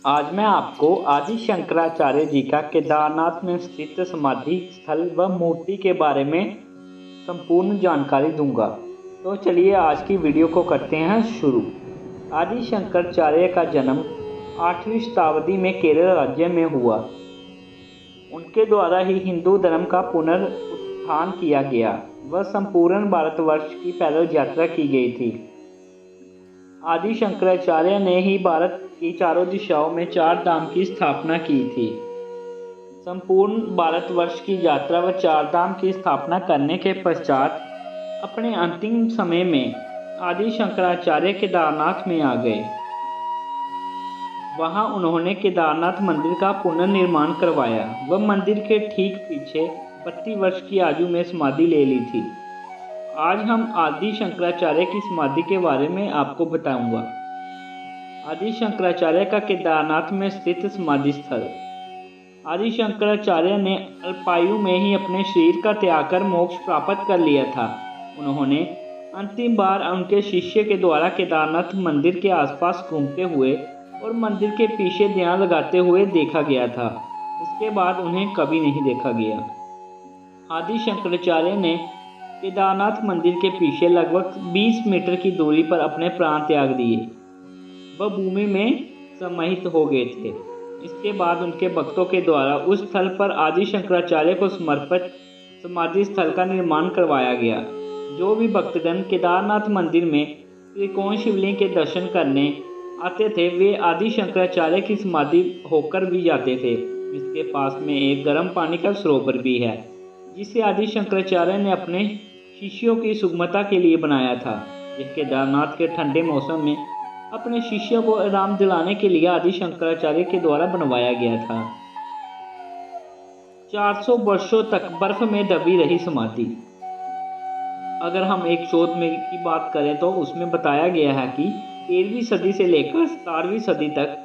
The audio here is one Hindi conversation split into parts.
आज मैं आपको आदि शंकराचार्य जी का केदारनाथ में स्थित समाधि स्थल व मूर्ति के बारे में संपूर्ण जानकारी दूंगा। तो चलिए आज की वीडियो को करते हैं शुरू। आदि शंकराचार्य का जन्म 8वीं शताब्दी में केरल राज्य में हुआ। उनके द्वारा ही हिंदू धर्म का पुनरुत्थान किया गया व संपूर्ण भारतवर्ष की पैदल यात्रा की गई थी। आदि शंकराचार्य ने ही भारत की चारों दिशाओं में चार धाम की स्थापना की थी। संपूर्ण भारतवर्ष की यात्रा व चार धाम की स्थापना करने के पश्चात अपने अंतिम समय में आदि शंकराचार्य केदारनाथ में आ गए। वहां उन्होंने केदारनाथ मंदिर का पुनर्निर्माण करवाया व मंदिर के ठीक पीछे 32 वर्ष की आयु में समाधि ले ली थी। आज हम आदि शंकराचार्य की समाधि के बारे में आपको बताऊंगा। आदि शंकराचार्य का केदारनाथ में स्थित समाधि स्थल। आदि शंकराचार्य ने अल्पायु में ही अपने शरीर का त्याग कर मोक्ष प्राप्त कर लिया था। उन्होंने अंतिम बार उनके शिष्य के द्वारा केदारनाथ मंदिर के आसपास घूमते हुए और मंदिर के पीछे ध्यान लगाते हुए देखा गया था। इसके बाद उन्हें कभी नहीं देखा गया। आदि शंकराचार्य ने केदारनाथ मंदिर के पीछे लगभग 20 मीटर की दूरी पर अपने प्राण त्याग दिए। वह भूमि में समाहित हो गए थे। इसके बाद उनके भक्तों के द्वारा उस स्थल पर आदि शंकराचार्य को समर्पित समाधि स्थल का निर्माण करवाया गया। जो भी भक्तगण केदारनाथ मंदिर में त्रिकोण शिवलिंग के दर्शन करने आते थे वे आदि शंकराचार्य की समाधि होकर भी जाते थे। इसके पास में एक गर्म पानी का सरोवर भी है जिसे आदि शंकराचार्य ने अपने शिष्यों की सुगमता के लिए बनाया था। यह केदारनाथ के ठंडे मौसम में अपने शिष्यों को आराम दिलाने के लिए आदि शंकराचार्य के द्वारा बनवाया गया था। 400 वर्षों तक बर्फ में दबी रही समाधि। अगर हम एक शोध में की बात करें तो उसमें बताया गया है कि 13वीं सदी से लेकर 17वीं सदी तक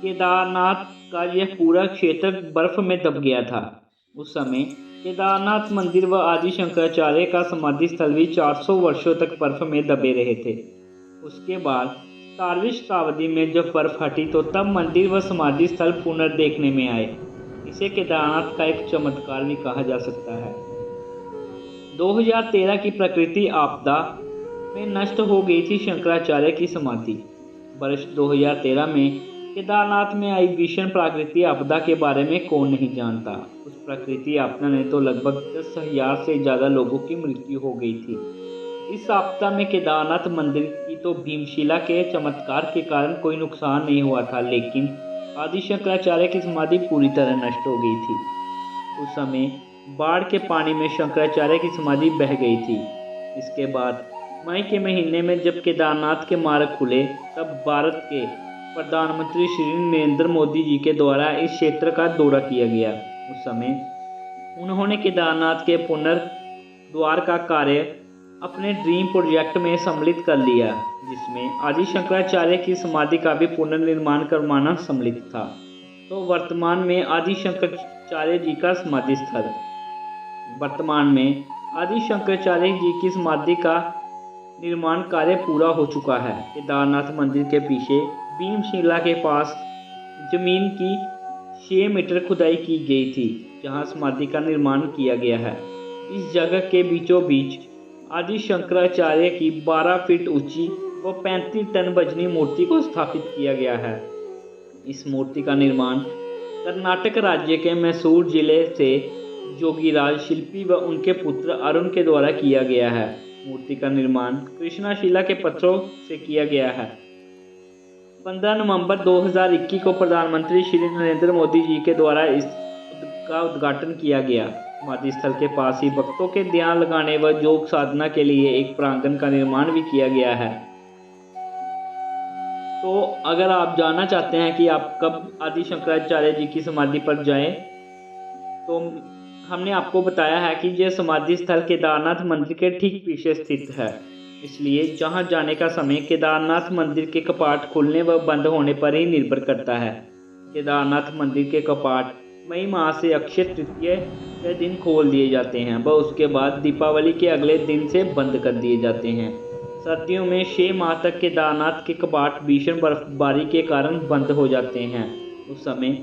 केदारनाथ का यह पूरा क्षेत्र बर्फ में दब गया था। उस समय केदारनाथ मंदिर व आदि शंकराचार्य का समाधि स्थल भी 400 वर्षों तक बर्फ में दबे रहे थे। उसके बाद 17वीं शताब्दी में जब बर्फ हटी तो तब मंदिर व समाधि स्थल पुनर्देखने में आए। इसे केदारनाथ का एक चमत्कार भी कहा जा सकता है। 2013 की प्रकृति आपदा में नष्ट हो गई थी शंकराचार्य की समाधि। वर्ष 2013 में केदारनाथ में आई भीषण प्राकृतिक आपदा के बारे में कौन नहीं जानता। उस प्राकृतिक आपदा ने तो लगभग 10,000 से ज़्यादा लोगों की मृत्यु हो गई थी। इस आपदा में केदारनाथ मंदिर की तो भीमशिला के चमत्कार के कारण कोई नुकसान नहीं हुआ था, लेकिन आदि शंकराचार्य की समाधि पूरी तरह नष्ट हो गई थी। उस समय बाढ़ के पानी में शंकराचार्य की समाधि बह गई थी। इसके बाद मई के महीने में जब केदारनाथ के मार्ग खुले तब भारत के प्रधानमंत्री श्री नरेंद्र मोदी जी के द्वारा इस क्षेत्र का दौरा किया गया। उस समय उन्होंने केदारनाथ के पुनर्द्वार का कार्य अपने ड्रीम प्रोजेक्ट में सम्मिलित कर लिया, जिसमें आदि शंकराचार्य की समाधि का भी पुनर्निर्माण करवाना सम्मिलित था। तो वर्तमान में आदि शंकराचार्य जी का समाधि स्थल। वर्तमान में आदि शंकराचार्य जी की समाधि का निर्माण कार्य पूरा हो चुका है। केदारनाथ मंदिर के पीछे भीमशिला के पास जमीन की 6 मीटर खुदाई की गई थी जहां समाधि का निर्माण किया गया है। इस जगह के बीचों बीच आदि शंकराचार्य की 12 फीट ऊंची व 35 टन वजनी मूर्ति को स्थापित किया गया है। इस मूर्ति का निर्माण कर्नाटक राज्य के मैसूर जिले से जोगीराज शिल्पी व उनके पुत्र अरुण के द्वारा किया गया है। मूर्ति का निर्माण कृष्णाशिला के पत्थरों से किया गया है। 15 नवंबर 2021 को प्रधानमंत्री श्री नरेंद्र मोदी जी के द्वारा इसका उद्घाटन किया गया। समाधि स्थल के पास ही भक्तों के ध्यान लगाने व योग साधना के लिए एक प्रांगण का निर्माण भी किया गया है। तो अगर आप जानना चाहते हैं कि आप कब आदि शंकराचार्य जी की समाधि पर जाएं, तो हमने आपको बताया है कि यह समाधि स्थल केदारनाथ मंदिर के ठीक पीछे स्थित है। इसलिए जहां जाने का समय केदारनाथ मंदिर के कपाट खुलने व बंद होने पर ही निर्भर करता है। केदारनाथ मंदिर के कपाट मई माह से अक्षय तृतीया के दिन खोल दिए जाते हैं व उसके बाद दीपावली के अगले दिन से बंद कर दिए जाते हैं। सर्दियों में 6 माह तक केदारनाथ के कपाट भीषण बर्फबारी के कारण बंद हो जाते हैं उस समय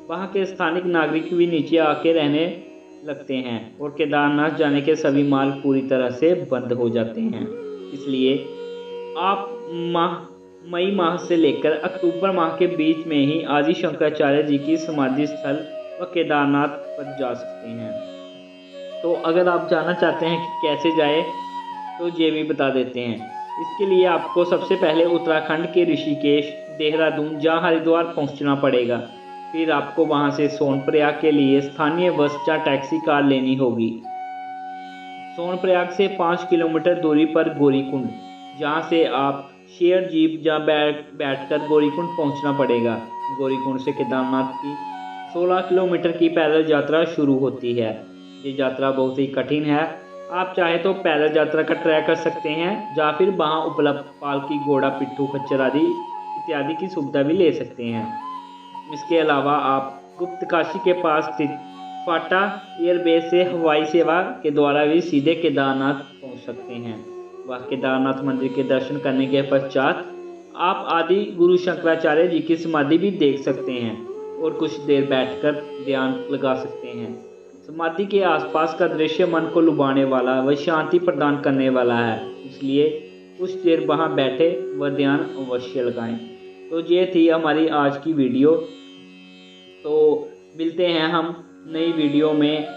वहाँ के स्थानिक नागरिक भी नीचे आके रहने लगते हैं और केदारनाथ जाने के सभी मार्ग पूरी तरह से बंद हो जाते हैं। इसलिए आप मई माह से लेकर अक्टूबर माह के बीच में ही आदि शंकराचार्य जी की समाधि स्थल व केदारनाथ पर जा सकते हैं। तो अगर आप जानना चाहते हैं कि कैसे जाए तो ये भी बता देते हैं। इसके लिए आपको सबसे पहले उत्तराखंड के ऋषिकेश, देहरादून या हरिद्वार पहुंचना पड़ेगा। फिर आपको वहां से सोनप्रयाग के लिए स्थानीय बस या टैक्सी कार लेनी होगी। सोनप्रयाग से 5 किलोमीटर दूरी पर गौरीकुंड, जहां से आप शेयर जीप या बैठकर गौरीकुंड पहुंचना पड़ेगा। गौरीकुंड से केदारनाथ की 16 किलोमीटर की पैदल यात्रा शुरू होती है। ये यात्रा बहुत ही कठिन है। आप चाहे तो पैदल यात्रा का ट्राई कर सकते हैं या फिर वहाँ उपलब्ध पालकी, घोड़ा, पिट्ठू, खच्चर आदि इत्यादि की सुविधा भी ले सकते हैं। इसके अलावा आप गुप्तकाशी के पास स्थित फाटा एयरबेस से हवाई सेवा के द्वारा भी सीधे केदारनाथ पहुंच सकते हैं। वह केदारनाथ मंदिर के दर्शन करने के पश्चात आप आदि गुरु शंकराचार्य जी की समाधि भी देख सकते हैं और कुछ देर बैठकर ध्यान लगा सकते हैं। समाधि के आसपास का दृश्य मन को लुभाने वाला व शांति प्रदान करने वाला है, इसलिए कुछ देर वहां बैठे व ध्यान अवश्य लगाएं। तो ये थी हमारी आज की वीडियो। तो मिलते हैं हम नई वीडियो में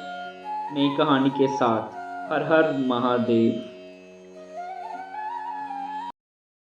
नई कहानी के साथ। हर हर महादेव।